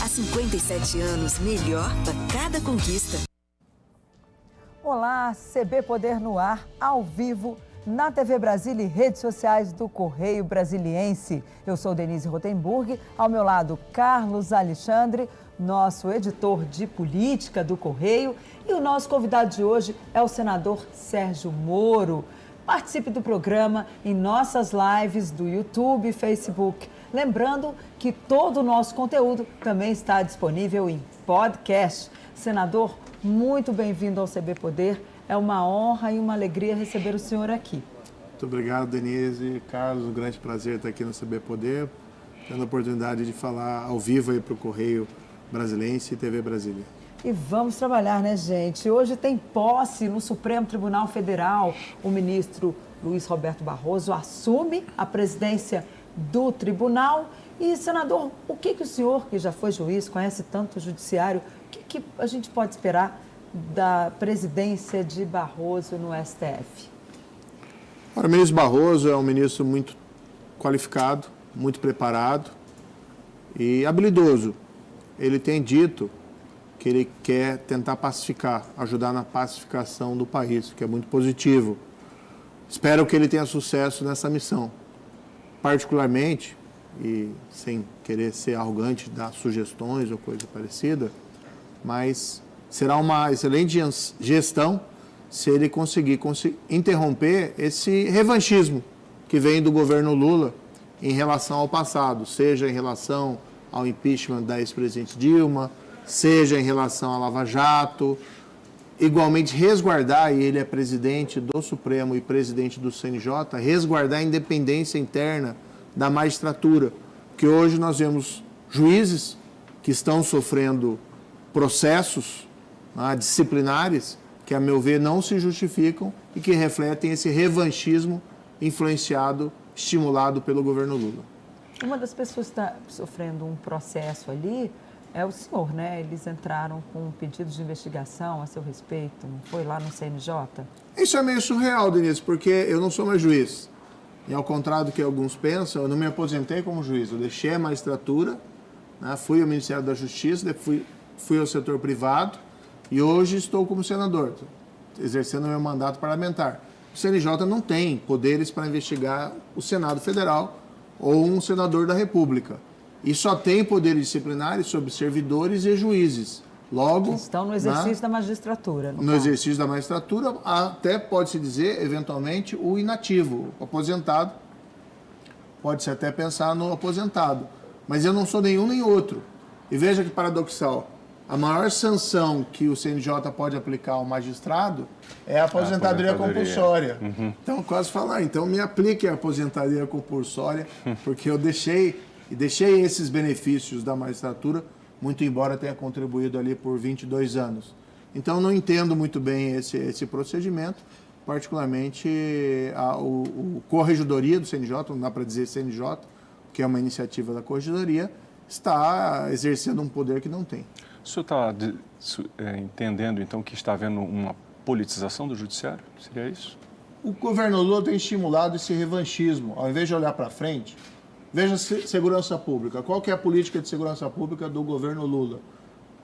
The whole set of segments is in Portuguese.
Há 57 anos, melhor a cada conquista. Olá, CB Poder no ar, ao vivo, na TV Brasília e redes sociais do Correio Brasiliense. Eu sou Denise Rotenburg, ao meu lado Carlos Alexandre, nosso editor de política do Correio, e o nosso convidado de hoje é o senador Sérgio Moro. Participe do programa em nossas lives do YouTube e Facebook. Lembrando que todo o nosso conteúdo também está disponível em podcast. Senador, muito bem-vindo ao CB Poder. É uma honra e uma alegria receber o senhor aqui. Muito obrigado, Denise. Carlos, um grande prazer estar aqui no CB Poder, tendo a oportunidade de falar ao vivo aí para o Correio Brasiliense e TV Brasília. E vamos trabalhar, né, gente? Hoje tem posse no Supremo Tribunal Federal. O ministro Luiz Roberto Barroso assume a presidência do tribunal. E, senador, o que o senhor, que já foi juiz, conhece tanto o judiciário, o que a gente pode esperar da presidência de Barroso no STF? O ministro Barroso é um ministro muito qualificado, muito preparado e habilidoso. Ele tem dito que ele quer tentar pacificar, ajudar na pacificação do país, que é muito positivo. Espero que ele tenha sucesso nessa missão. Particularmente, e sem querer ser arrogante, dar sugestões ou coisa parecida, mas será uma excelente gestão se ele conseguir interromper esse revanchismo que vem do governo Lula em relação ao passado, seja em relação ao impeachment da ex-presidente Dilma, seja em relação à Lava Jato, igualmente resguardar, e ele é presidente do Supremo e presidente do CNJ, resguardar a independência interna da magistratura, que hoje nós vemos juízes que estão sofrendo processos disciplinares que, a meu ver, não se justificam e que refletem esse revanchismo influenciado, estimulado pelo governo Lula. Uma das pessoas que está sofrendo um processo ali é o senhor, né? Eles entraram com um pedido de investigação a seu respeito, não foi lá no CNJ? Isso é meio surreal, Denise, porque eu não sou mais juiz. E ao contrário do que alguns pensam, eu não me aposentei como juiz, eu deixei a magistratura, né? Fui ao Ministério da Justiça, fui ao setor privado e hoje estou como senador, exercendo meu mandato parlamentar. O CNJ não tem poderes para investigar o Senado Federal ou um senador da República. E só tem poderes disciplinares sobre servidores e juízes. Logo, estão no exercício da magistratura. No exercício da magistratura, até pode-se dizer, eventualmente, o inativo, o aposentado. Pode-se até pensar no aposentado. Mas eu não sou nenhum nem outro. E veja que paradoxal. A maior sanção que o CNJ pode aplicar ao magistrado é a aposentadoria compulsória. Uhum. Então, quase falar, então me aplique a aposentadoria compulsória, porque eu deixei esses benefícios da magistratura, muito embora tenha contribuído ali por 22 anos. Então, não entendo muito bem esse procedimento, particularmente o Corregedoria do CNJ, não dá para dizer CNJ, que é uma iniciativa da Corregedoria, está exercendo um poder que não tem. O senhor está entendendo, então, que está havendo uma politização do judiciário? Seria isso? O governo Lula tem estimulado esse revanchismo. Ao invés de olhar para frente, veja segurança pública. Qual que é a política de segurança pública do governo Lula?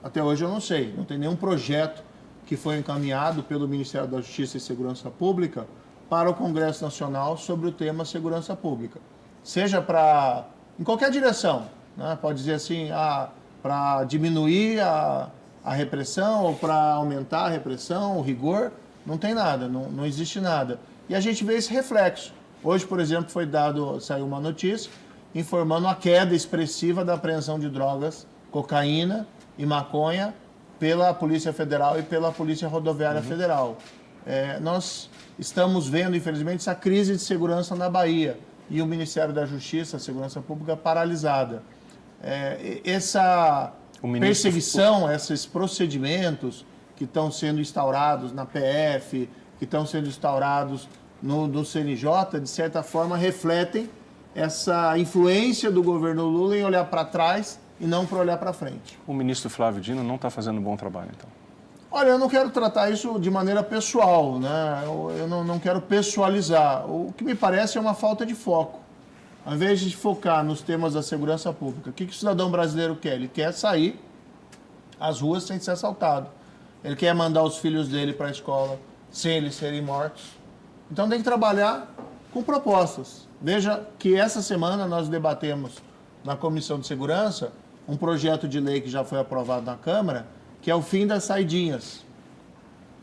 Até hoje eu não sei. Não tem nenhum projeto que foi encaminhado pelo Ministério da Justiça e Segurança Pública para o Congresso Nacional sobre o tema segurança pública. Seja em qualquer direção, né? Pode dizer assim, para diminuir a repressão ou para aumentar a repressão, o rigor, não tem nada, não existe nada. E a gente vê esse reflexo. Hoje, por exemplo, saiu uma notícia informando a queda expressiva da apreensão de drogas, cocaína e maconha pela Polícia Federal e pela Polícia Rodoviária Federal. Nós estamos vendo, infelizmente, essa crise de segurança na Bahia e o Ministério da Justiça, a Segurança Pública, paralisada. Essa perseguição, esses procedimentos que estão sendo instaurados na PF, que estão sendo instaurados no CNJ, de certa forma, refletem essa influência do governo Lula em olhar para trás e não para olhar para frente. O ministro Flávio Dino não está fazendo um bom trabalho, então? Olha, eu não quero tratar isso de maneira pessoal, né? Eu não quero pessoalizar. O que me parece é uma falta de foco. Ao invés de focar nos temas da segurança pública, o que o cidadão brasileiro quer? Ele quer sair às ruas sem ser assaltado. Ele quer mandar os filhos dele para a escola sem eles serem mortos. Então tem que trabalhar com propostas. Veja que essa semana nós debatemos na Comissão de Segurança um projeto de lei que já foi aprovado na Câmara, que é o fim das saidinhas.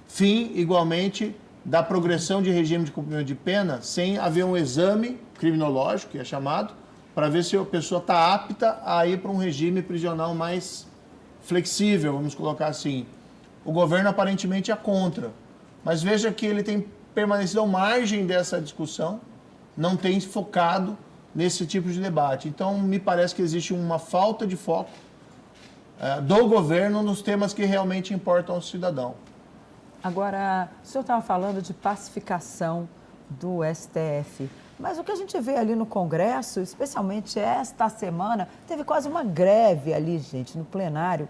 Fim, igualmente, da progressão de regime de cumprimento de pena sem haver um exame criminológico, que é chamado, para ver se a pessoa está apta a ir para um regime prisional mais flexível, vamos colocar assim. O governo aparentemente é contra, mas veja que ele tem permanecido à margem dessa discussão, não tem focado nesse tipo de debate. Então, me parece que existe uma falta de foco do governo nos temas que realmente importam ao cidadão. Agora, o senhor estava falando de pacificação do STF, mas o que a gente vê ali no Congresso, especialmente esta semana, teve quase uma greve ali, gente, no plenário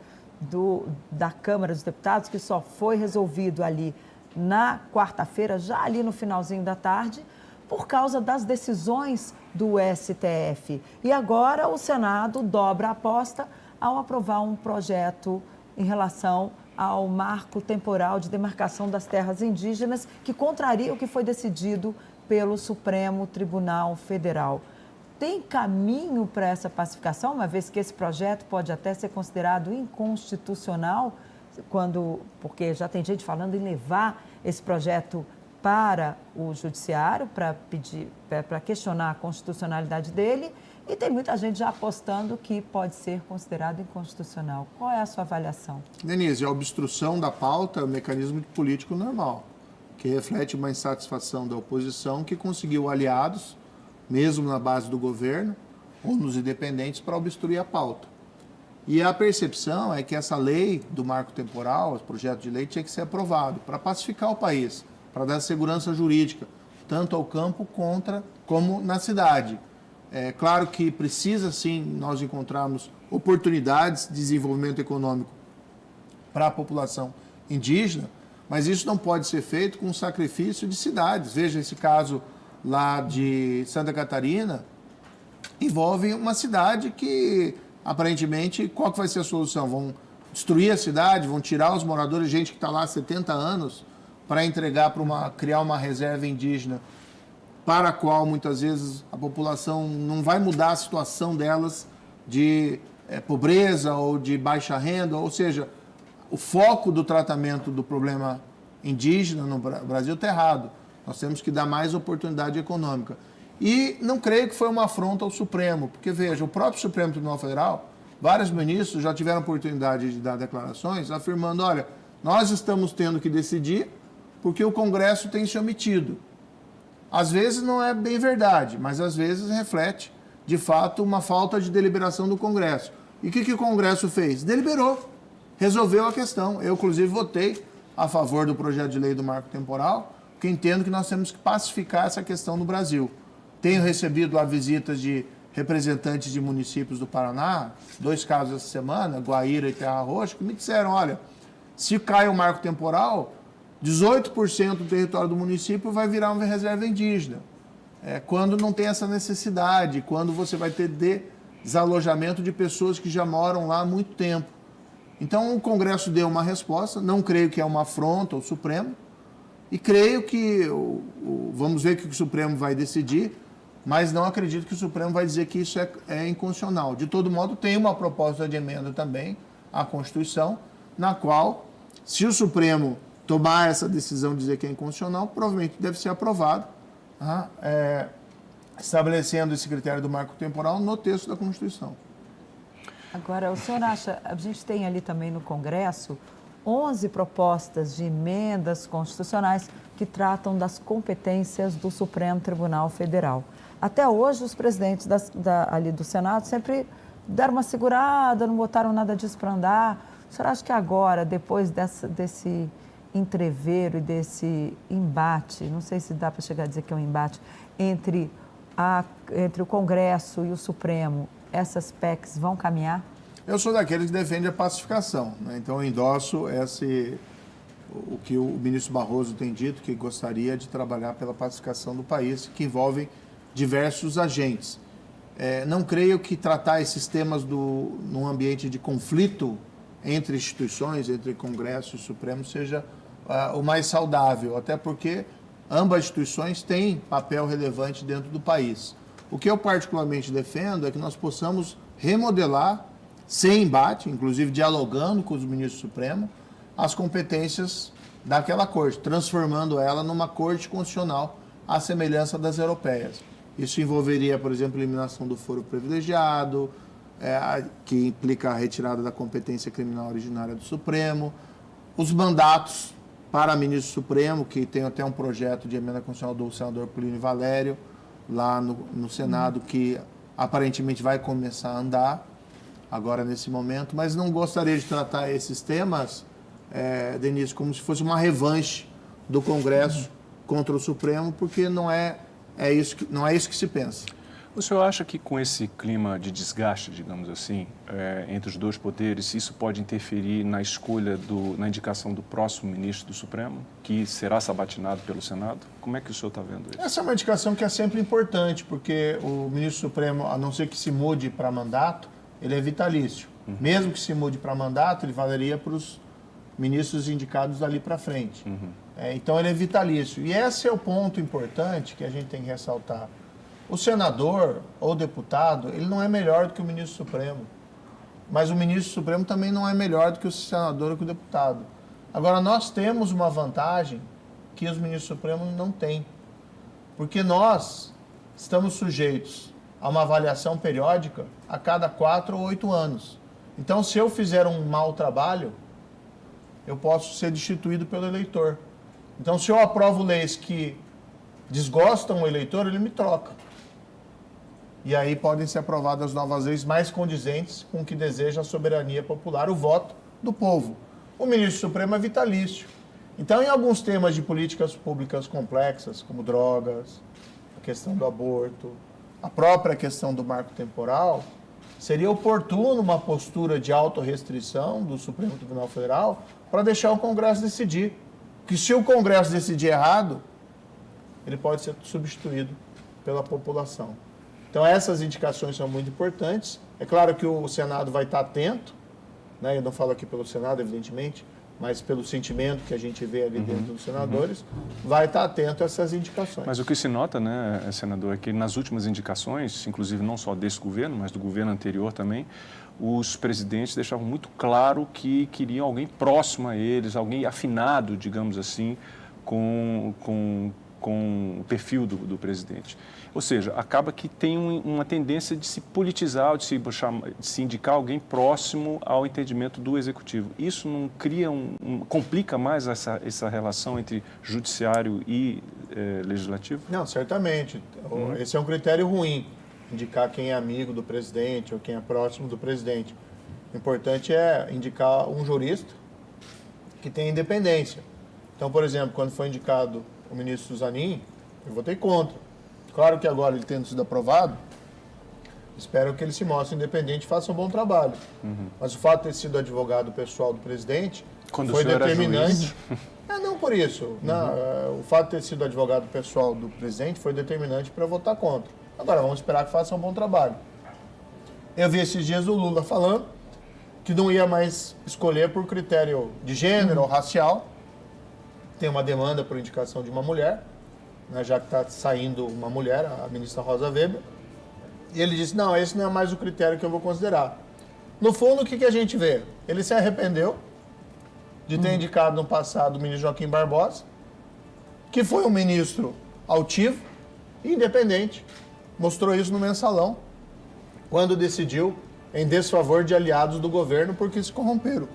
da Câmara dos Deputados, que só foi resolvido ali na quarta-feira, já ali no finalzinho da tarde, por causa das decisões do STF. E agora o Senado dobra a aposta ao aprovar um projeto em relação ao marco temporal de demarcação das terras indígenas, que contraria o que foi decidido pelo Supremo Tribunal Federal. Tem caminho para essa pacificação, uma vez que esse projeto pode até ser considerado inconstitucional, porque já tem gente falando em levar esse projeto para o judiciário para questionar a constitucionalidade dele, e tem muita gente já apostando que pode ser considerado inconstitucional. Qual é a sua avaliação? Denise, a obstrução da pauta é um mecanismo político normal, que reflete uma insatisfação da oposição que conseguiu aliados, mesmo na base do governo, ou nos independentes, para obstruir a pauta. E a percepção é que essa lei do marco temporal, esse projeto de lei, tinha que ser aprovado para pacificar o país, para dar segurança jurídica, tanto ao campo como na cidade. É claro que precisa, sim, nós encontrarmos oportunidades de desenvolvimento econômico para a população indígena, mas isso não pode ser feito com sacrifício de cidades. Veja esse caso lá de Santa Catarina, envolve uma cidade que, aparentemente, qual que vai ser a solução? Vão destruir a cidade, vão tirar os moradores, gente que está lá há 70 anos, para entregar criar uma reserva indígena, para a qual, muitas vezes, a população não vai mudar a situação delas de pobreza ou de baixa renda, ou seja, o foco do tratamento do problema indígena no Brasil está errado. Nós temos que dar mais oportunidade econômica. E não creio que foi uma afronta ao Supremo, porque, veja, o próprio Supremo Tribunal Federal, vários ministros já tiveram oportunidade de dar declarações afirmando, olha, nós estamos tendo que decidir porque o Congresso tem se omitido. Às vezes não é bem verdade, mas às vezes reflete, de fato, uma falta de deliberação do Congresso. E o que o Congresso fez? Deliberou, resolveu a questão. Eu, inclusive, votei a favor do projeto de lei do marco temporal, porque entendo que nós temos que pacificar essa questão no Brasil. Tenho recebido lá visitas de representantes de municípios do Paraná, 2 casos essa semana, Guaíra e Terra Roxa, que me disseram, olha, se cai o marco temporal, 18% do território do município vai virar uma reserva indígena. Quando não tem essa necessidade, quando você vai ter desalojamento de pessoas que já moram lá há muito tempo. Então, o Congresso deu uma resposta, não creio que é uma afronta ao Supremo, e creio que, vamos ver o que o Supremo vai decidir, mas não acredito que o Supremo vai dizer que isso é inconstitucional. De todo modo, tem uma proposta de emenda também à Constituição, na qual, se o Supremo tomar essa decisão de dizer que é inconstitucional, provavelmente deve ser aprovado, estabelecendo esse critério do marco temporal no texto da Constituição. Agora, o senhor acha, a gente tem ali também no Congresso 11 propostas de emendas constitucionais que tratam das competências do Supremo Tribunal Federal. Até hoje, os presidentes ali do Senado sempre deram uma segurada, não botaram nada disso para andar. O senhor acha que agora, depois desse entreveiro e desse embate, não sei se dá para chegar a dizer que é um embate, entre o Congresso e o Supremo, essas PECs vão caminhar? Eu sou daqueles que defende a pacificação, né? Então eu endosso o que o ministro Barroso tem dito, que gostaria de trabalhar pela pacificação do país, que envolve diversos agentes. Não creio que tratar esses temas num ambiente de conflito entre instituições, entre Congresso e Supremo, seja o mais saudável, até porque ambas instituições têm papel relevante dentro do país. O que eu particularmente defendo é que nós possamos remodelar, sem embate, inclusive dialogando com os ministros do Supremo, as competências daquela corte, transformando ela numa corte constitucional à semelhança das europeias. Isso envolveria, por exemplo, a eliminação do foro privilegiado, que implica a retirada da competência criminal originária do Supremo, os mandatos para ministro Supremo, que tem até um projeto de emenda constitucional do senador Plínio Valério, lá no Senado, que aparentemente vai começar a andar agora nesse momento, mas não gostaria de tratar esses temas, Denise, como se fosse uma revanche do Congresso contra o Supremo, porque não é isso que se pensa. O senhor acha que com esse clima de desgaste, digamos assim, entre os dois poderes, isso pode interferir na escolha, na indicação do próximo ministro do Supremo, que será sabatinado pelo Senado? Como é que o senhor está vendo isso? Essa é uma indicação que é sempre importante, porque o ministro Supremo, a não ser que se mude para mandato, ele é vitalício. Mesmo que se mude para mandato, ele valeria para os ministros indicados dali para frente. Então, ele é vitalício. E esse é o ponto importante que a gente tem que ressaltar. O senador ou deputado, ele não é melhor do que o ministro Supremo. Mas o ministro Supremo também não é melhor do que o senador ou que o deputado. Agora, nós temos uma vantagem que os ministros Supremos não têm. Porque nós estamos sujeitos a uma avaliação periódica a cada 4 ou 8 anos. Então, se eu fizer um mau trabalho, eu posso ser destituído pelo eleitor. Então, se eu aprovo leis que desgostam o eleitor, ele me troca. E aí podem ser aprovadas novas leis mais condizentes com o que deseja a soberania popular, o voto do povo. O ministro Supremo é vitalício. Então, em alguns temas de políticas públicas complexas, como drogas, a questão do aborto, a própria questão do marco temporal, seria oportuno uma postura de autorrestrição do Supremo Tribunal Federal para deixar o Congresso decidir. Que se o Congresso decidir errado, ele pode ser substituído pela população. Então, essas indicações são muito importantes. É claro que o Senado vai estar atento, né? Eu não falo aqui pelo Senado, evidentemente, mas pelo sentimento que a gente vê ali dentro dos senadores, vai estar atento a essas indicações. Mas o que se nota, né, senador, é que nas últimas indicações, inclusive não só desse governo, mas do governo anterior também, os presidentes deixavam muito claro que queriam alguém próximo a eles, alguém afinado, digamos assim, com o perfil do presidente. Ou seja, acaba que tem uma tendência de se politizar, de se indicar alguém próximo ao entendimento do executivo. Isso não cria complica mais essa relação entre judiciário e legislativo? Não, certamente. Esse é um critério ruim, indicar quem é amigo do presidente ou quem é próximo do presidente. O importante é indicar um jurista que tenha independência. Então, por exemplo, quando foi indicado o ministro Zanin, eu votei contra. Claro que agora ele tendo sido aprovado, espero que ele se mostre independente e faça um bom trabalho. Mas o fato de ter sido advogado pessoal do presidente foi determinante. Não por isso. O fato de ter sido advogado pessoal do presidente foi determinante para votar contra. Agora, vamos esperar que faça um bom trabalho. Eu vi esses dias o Lula falando que não ia mais escolher por critério de gênero ou racial. Tem uma demanda por indicação de uma mulher, né, já que está saindo uma mulher, a ministra Rosa Weber. E ele disse, não, esse não é mais o critério que eu vou considerar. No fundo, o que a gente vê? Ele se arrependeu de ter indicado no passado o ministro Joaquim Barbosa, que foi um ministro altivo e independente. Mostrou isso no Mensalão, quando decidiu em desfavor de aliados do governo porque se corromperam.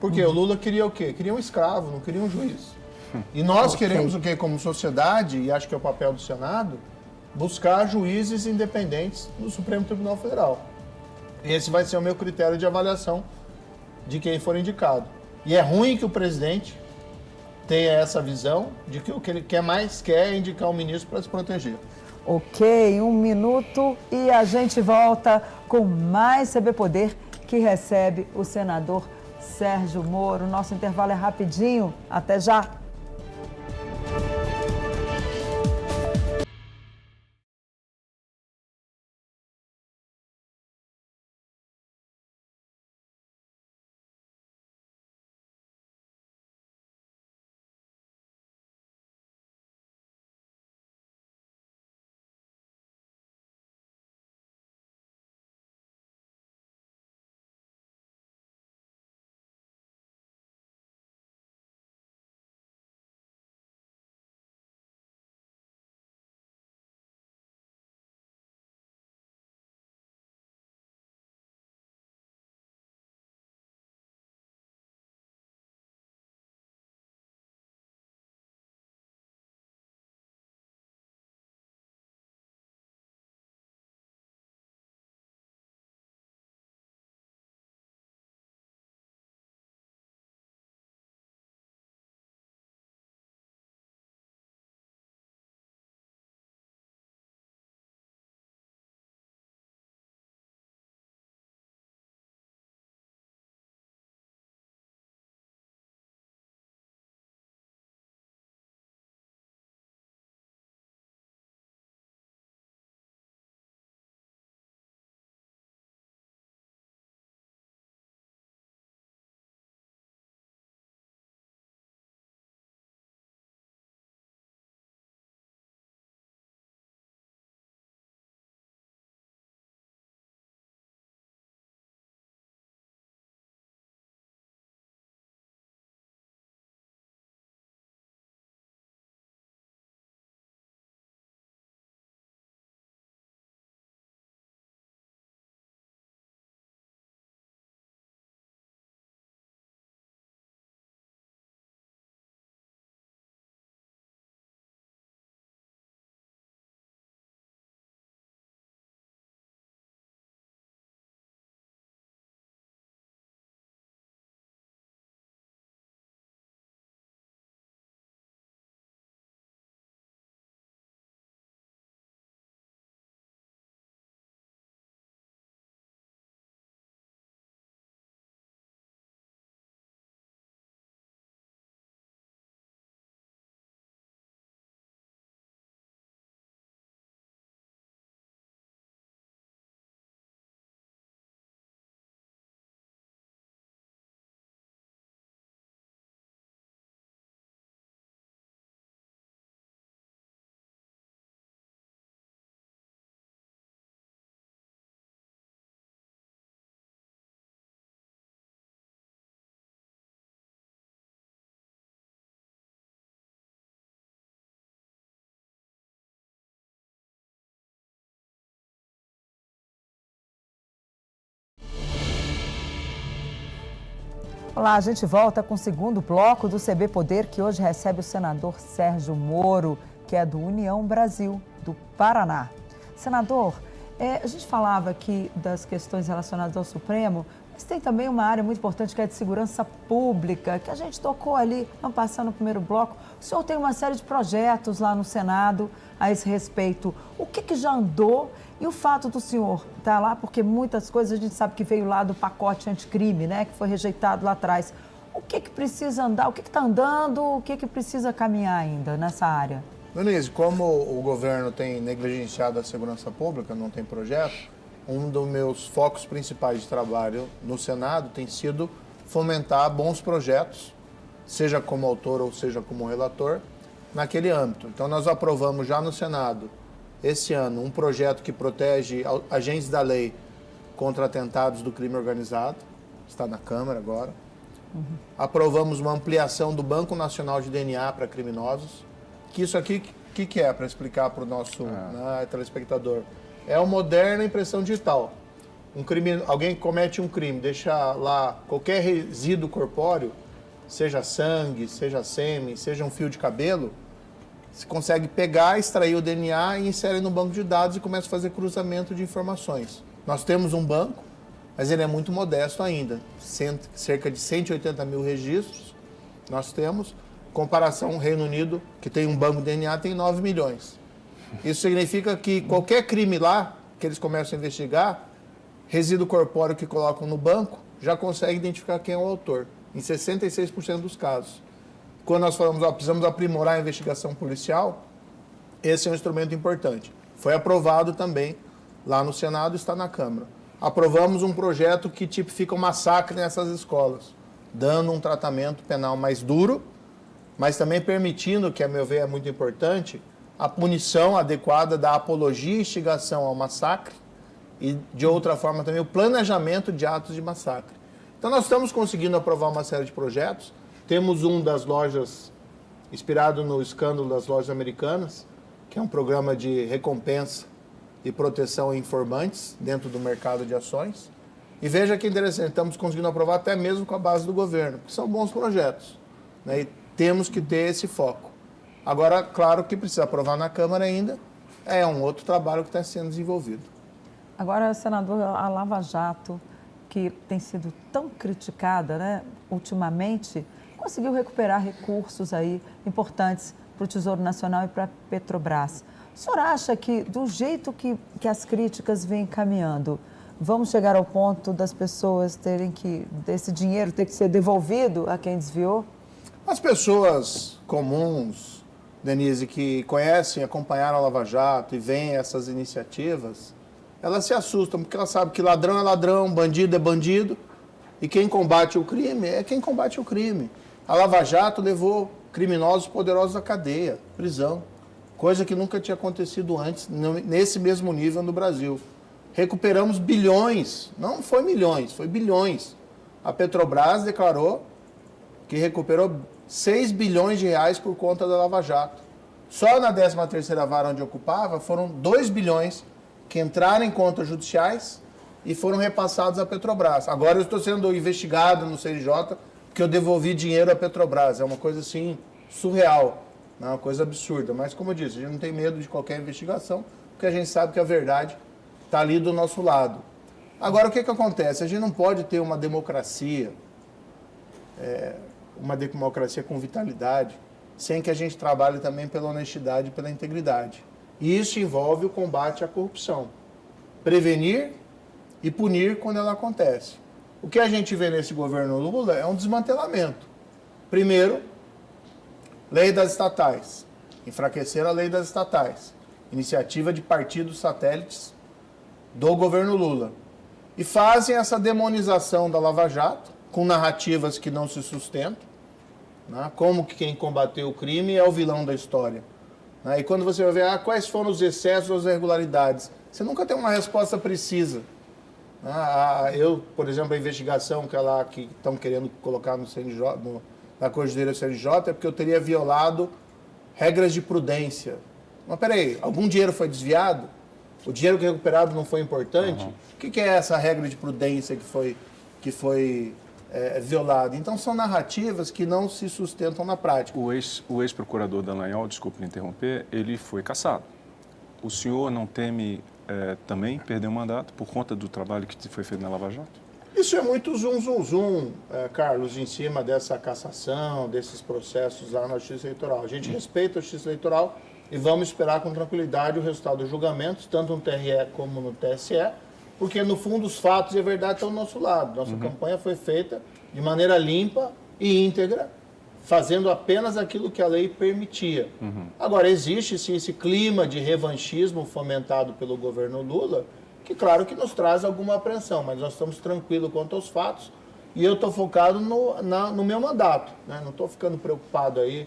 Porque o Lula queria o quê? Queria um escravo, não queria um juiz. E nós queremos o quê? Como sociedade, e acho que é o papel do Senado, buscar juízes independentes no Supremo Tribunal Federal. Esse vai ser o meu critério de avaliação de quem for indicado. E é ruim que o presidente tenha essa visão de que o que ele mais quer é indicar um ministro para se proteger. Ok, 1 minuto e a gente volta com mais CB Poder, que recebe o senador Sérgio Moro. Nosso intervalo é rapidinho. Até já! Olá, a gente volta com o segundo bloco do CB Poder, que hoje recebe o senador Sérgio Moro, que é do União Brasil, do Paraná. Senador, a gente falava aqui das questões relacionadas ao Supremo, mas tem também uma área muito importante que é de segurança pública, que a gente tocou ali, não passando no primeiro bloco. O senhor tem uma série de projetos lá no Senado a esse respeito. O que já andou? E o fato do senhor estar lá, porque muitas coisas a gente sabe que veio lá do pacote anticrime, né, que foi rejeitado lá atrás. O que precisa andar? O que está andando? O que precisa caminhar ainda nessa área? Denise, como o governo tem negligenciado a segurança pública, não tem projeto, um dos meus focos principais de trabalho no Senado tem sido fomentar bons projetos, seja como autor ou seja como relator, naquele âmbito. Então, nós aprovamos já no Senado, esse ano, um projeto que protege agentes da lei contra atentados do crime organizado, está na Câmara agora. Aprovamos uma ampliação do Banco Nacional de DNA para criminosos, que isso aqui, o que é, para explicar para o nosso telespectador? É uma moderna impressão digital. Alguém comete um crime, deixa lá qualquer resíduo corpóreo, seja sangue, seja sêmen, seja um fio de cabelo, você consegue pegar, extrair o DNA e insere no banco de dados e começa a fazer cruzamento de informações. Nós temos um banco, mas ele é muito modesto ainda. Cerca de 180 mil registros nós temos. Comparação ao Reino Unido, que tem um banco de DNA, tem 9 milhões. Isso significa que qualquer crime lá, que eles começam a investigar, resíduo corpóreo que colocam no banco, já consegue identificar quem é o autor, em 66% dos casos. Quando nós falamos, precisamos aprimorar a investigação policial, esse é um instrumento importante. Foi aprovado também lá no Senado, está na Câmara. Aprovamos um projeto que tipifica o massacre nessas escolas, dando um tratamento penal mais duro, mas também permitindo, que a meu ver é muito importante, a punição adequada da apologia e instigação ao massacre e, de outra forma, também o planejamento de atos de massacre. Então, nós estamos conseguindo aprovar uma série de projetos. Temos um das lojas, inspirado no escândalo das lojas americanas, que é um programa de recompensa e proteção a informantes dentro do mercado de ações. E veja que interessante, estamos conseguindo aprovar até mesmo com a base do governo, porque são bons projetos, né? E temos que ter esse foco. Agora, claro que precisa aprovar na Câmara ainda, é um outro trabalho que está sendo desenvolvido. Agora, senador, a Lava Jato, que tem sido tão criticada, né, ultimamente, conseguiu recuperar recursos aí importantes para o Tesouro Nacional e para a Petrobras. O senhor acha que, do jeito que as críticas vêm caminhando, vamos chegar ao ponto das pessoas terem que, desse dinheiro ter que ser devolvido a quem desviou? As pessoas comuns, Denise, que conhecem, acompanharam a Lava Jato e veem essas iniciativas, elas se assustam, porque elas sabem que ladrão é ladrão, bandido é bandido, e quem combate o crime é quem combate o crime. A Lava Jato levou criminosos poderosos à cadeia, prisão, coisa que nunca tinha acontecido antes, nesse mesmo nível no Brasil. Recuperamos bilhões, não foi milhões, foi bilhões. A Petrobras declarou que recuperou 6 bilhões de reais por conta da Lava Jato. Só na 13ª vara onde ocupava, foram 2 bilhões que entraram em contas judiciais e foram repassados à Petrobras. Agora eu estou sendo investigado no CNJ porque eu devolvi dinheiro à Petrobras. É uma coisa assim surreal, é uma coisa absurda. Mas como eu disse, a gente não tem medo de qualquer investigação, porque a gente sabe que a verdade está ali do nosso lado. Agora o que acontece? A gente não pode ter uma democracia com vitalidade, sem que a gente trabalhe também pela honestidade e pela integridade. E isso envolve o combate à corrupção. Prevenir e punir quando ela acontece. O que a gente vê nesse governo Lula é um desmantelamento. Primeiro, lei das estatais. Enfraquecer a lei das estatais. Iniciativa de partidos satélites do governo Lula. E fazem essa demonização da Lava Jato, com narrativas que não se sustentam, né? Como que quem combateu o crime é o vilão da história. Né? E quando você vai ver quais foram os excessos ou as irregularidades, você nunca tem uma resposta precisa. Eu, por exemplo, a investigação que estão querendo colocar no CNJ, na Corregedoria do CNJ, é porque eu teria violado regras de prudência. Mas peraí, algum dinheiro foi desviado? O dinheiro que recuperado não foi importante? O que é essa regra de prudência que foi violada. Então, são narrativas que não se sustentam na prática. O ex-procurador Dallagnol, desculpe me interromper, ele foi cassado. O senhor não teme também perder o mandato por conta do trabalho que foi feito na Lava Jato? Isso é muito zum, Carlos, em cima dessa cassação, desses processos lá na Justiça Eleitoral. A gente respeita a Justiça Eleitoral e vamos esperar com tranquilidade o resultado dos julgamentos, tanto no TRE como no TSE, porque, no fundo, os fatos e a verdade estão do nosso lado. Nossa campanha foi feita de maneira limpa e íntegra, fazendo apenas aquilo que a lei permitia. Agora, existe, sim, esse clima de revanchismo fomentado pelo governo Lula, que, claro, que nos traz alguma apreensão, mas nós estamos tranquilos quanto aos fatos e eu estou focado no meu mandato, né? Não estou ficando preocupado aí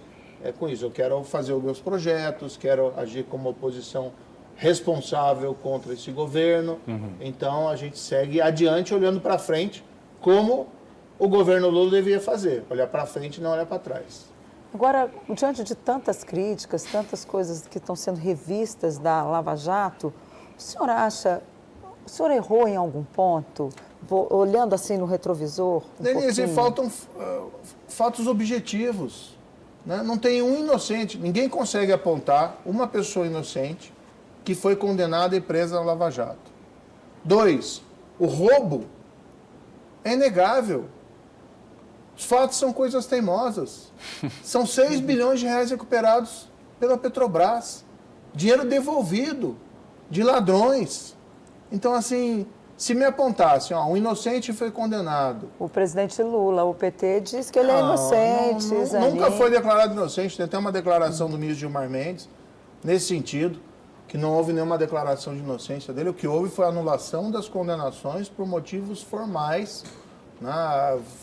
com isso. Eu quero fazer os meus projetos, quero agir como oposição responsável contra esse governo. Então, a gente segue adiante olhando para frente, como o governo Lula devia fazer. Olhar para frente e não olhar para trás. Agora, diante de tantas críticas, tantas coisas que estão sendo revistas da Lava Jato, o senhor errou em algum ponto? Olhando assim no retrovisor? Denise, faltam fatos objetivos. Né? Não tem um inocente, ninguém consegue apontar uma pessoa inocente que foi condenada e presa na Lava Jato. 2, o roubo é inegável. Os fatos são coisas teimosas. São 6 bilhões de reais recuperados pela Petrobras. Dinheiro devolvido de ladrões. Então, assim, se me apontassem, um inocente foi condenado. O presidente Lula, o PT, diz que ele é inocente. Nunca foi declarado inocente. Tem até uma declaração do ministro Gilmar Mendes, nesse sentido, que não houve nenhuma declaração de inocência dele. O que houve foi a anulação das condenações por motivos formais. Né?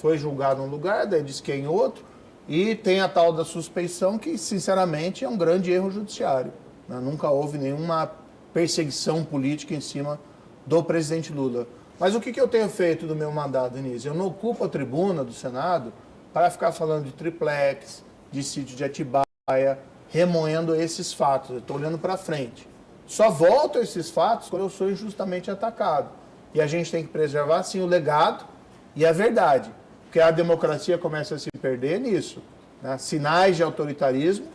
Foi julgado num lugar, daí diz que é em outro, e tem a tal da suspeição, que, sinceramente, é um grande erro judiciário. Né? Nunca houve nenhuma perseguição política em cima do presidente Lula. Mas o que eu tenho feito do meu mandato, Denise? Eu não ocupo a tribuna do Senado para ficar falando de triplex, de sítio de Atibaia, remoendo esses fatos. Eu estou olhando para frente. Só volto a esses fatos quando eu sou injustamente atacado. E a gente tem que preservar, sim, o legado e a verdade. Porque a democracia começa a se perder nisso. Né? Sinais de autoritarismo,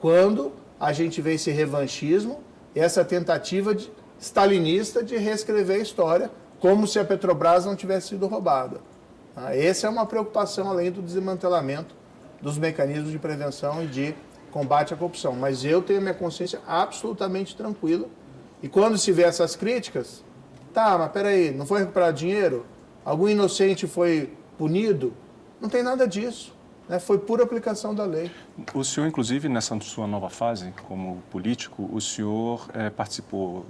quando a gente vê esse revanchismo, essa tentativa stalinista de reescrever a história, como se a Petrobras não tivesse sido roubada. Essa é uma preocupação, além do desmantelamento dos mecanismos de prevenção e de combate à corrupção. Mas eu tenho minha consciência absolutamente tranquila. E quando se vê essas críticas, mas peraí, não foi recuperado dinheiro? Algum inocente foi punido? Não tem nada disso. Né? Foi pura aplicação da lei. O senhor, inclusive, nessa sua nova fase como político, o senhor participou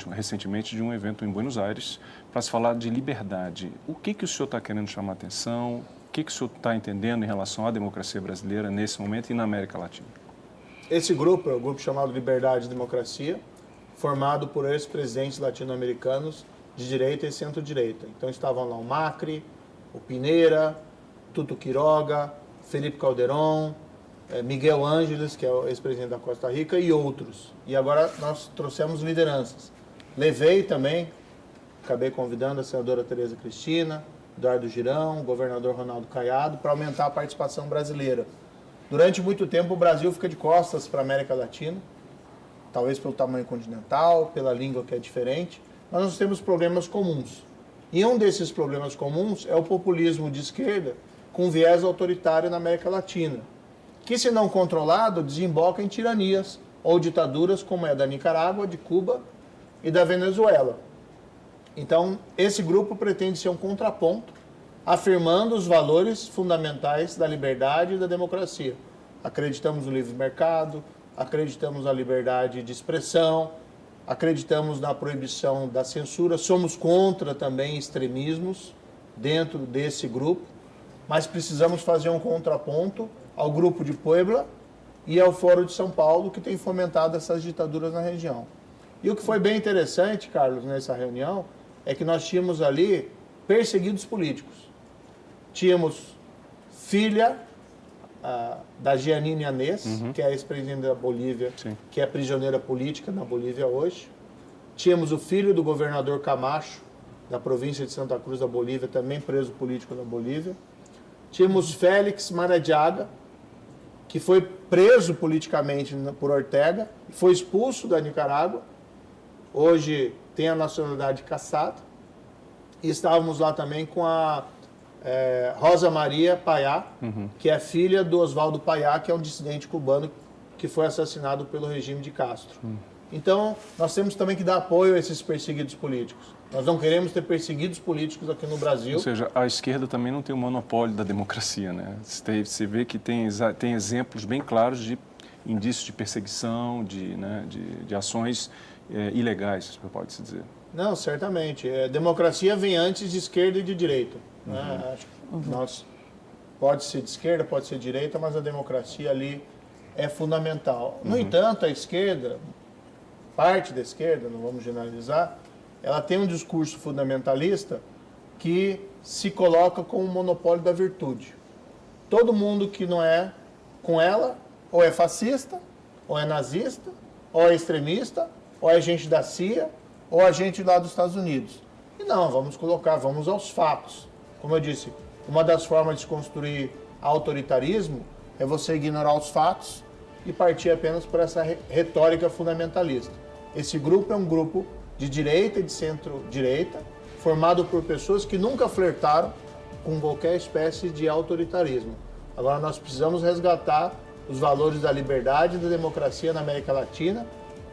recentemente de um evento em Buenos Aires para se falar de liberdade. O que o senhor está querendo chamar a atenção? O que o senhor está entendendo em relação à democracia brasileira nesse momento e na América Latina? Esse grupo é o grupo chamado Liberdade e Democracia, formado por ex-presidentes latino-americanos de direita e centro-direita. Então estavam lá o Macri, o Piñera, Tuto Quiroga, Felipe Calderón, Miguel Ángeles, que é o ex-presidente da Costa Rica, e outros. E agora nós trouxemos lideranças. Levei também, acabei convidando a senadora Tereza Cristina, Eduardo Girão, o governador Ronaldo Caiado, para aumentar a participação brasileira. Durante muito tempo, o Brasil fica de costas para a América Latina, talvez pelo tamanho continental, pela língua que é diferente, mas nós temos problemas comuns. E um desses problemas comuns é o populismo de esquerda com viés autoritário na América Latina, que, se não controlado, desemboca em tiranias ou ditaduras como é a da Nicarágua, de Cuba e da Venezuela. Então, esse grupo pretende ser um contraponto, afirmando os valores fundamentais da liberdade e da democracia. Acreditamos no livre mercado, acreditamos na liberdade de expressão, acreditamos na proibição da censura, somos contra também extremismos dentro desse grupo, mas precisamos fazer um contraponto ao grupo de Puebla e ao Fórum de São Paulo, que tem fomentado essas ditaduras na região. E o que foi bem interessante, Carlos, nessa reunião, é que nós tínhamos ali perseguidos políticos. Tínhamos filha da Jeanine Áñez, que é a ex-presidente da Bolívia, sim, que é prisioneira política na Bolívia hoje. Tínhamos o filho do governador Camacho, da província de Santa Cruz da Bolívia, também preso político na Bolívia. Tínhamos Félix Maradiaga, que foi preso politicamente por Ortega, foi expulso da Nicarágua, hoje tem a nacionalidade cassada. E estávamos lá também com a Rosa Maria Payá, que é filha do Oswaldo Payá, que é um dissidente cubano que foi assassinado pelo regime de Castro. Então, nós temos também que dar apoio a esses perseguidos políticos. Nós não queremos ter perseguidos políticos aqui no Brasil. Ou seja, a esquerda também não tem o monopólio da democracia, né? Você vê que tem exemplos bem claros de indícios de perseguição, de ações ilegais, pode-se dizer. Não, certamente. Democracia vem antes de esquerda e de direita. Né? Acho que pode ser de esquerda, pode ser de direita, mas a democracia ali é fundamental. No entanto, a esquerda, parte da esquerda, não vamos generalizar, ela tem um discurso fundamentalista que se coloca como o monopólio da virtude. Todo mundo que não é com ela, ou é fascista, ou é nazista, ou é extremista, ou é agente da CIA, ou agente lá dos Estados Unidos. E não, vamos aos fatos. Como eu disse, uma das formas de construir autoritarismo é você ignorar os fatos e partir apenas por essa retórica fundamentalista. Esse grupo é um grupo de direita e de centro-direita, formado por pessoas que nunca flertaram com qualquer espécie de autoritarismo. Agora nós precisamos resgatar os valores da liberdade e da democracia na América Latina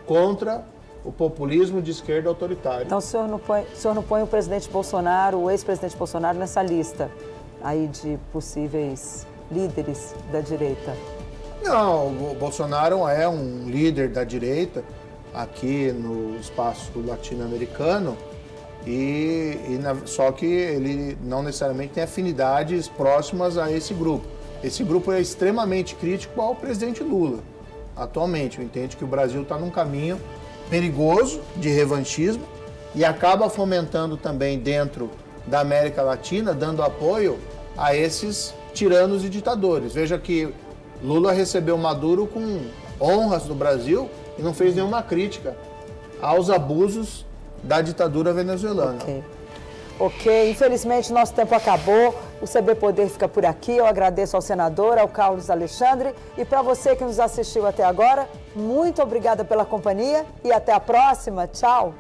contra o populismo de esquerda autoritário. Então o senhor não põe o presidente Bolsonaro, o ex-presidente Bolsonaro, nessa lista aí de possíveis líderes da direita? Não, o Bolsonaro é um líder da direita aqui no espaço latino-americano, só que ele não necessariamente tem afinidades próximas a esse grupo. Esse grupo é extremamente crítico ao presidente Lula, atualmente. Entende que o Brasil está num caminho perigoso de revanchismo e acaba fomentando também dentro da América Latina, dando apoio a esses tiranos e ditadores. Veja que Lula recebeu Maduro com honras no Brasil e não fez nenhuma crítica aos abusos da ditadura venezuelana. Ok, infelizmente nosso tempo acabou. O CB Poder fica por aqui. Eu agradeço ao senador, ao Carlos Alexandre. E para você que nos assistiu até agora, muito obrigada pela companhia e até a próxima. Tchau!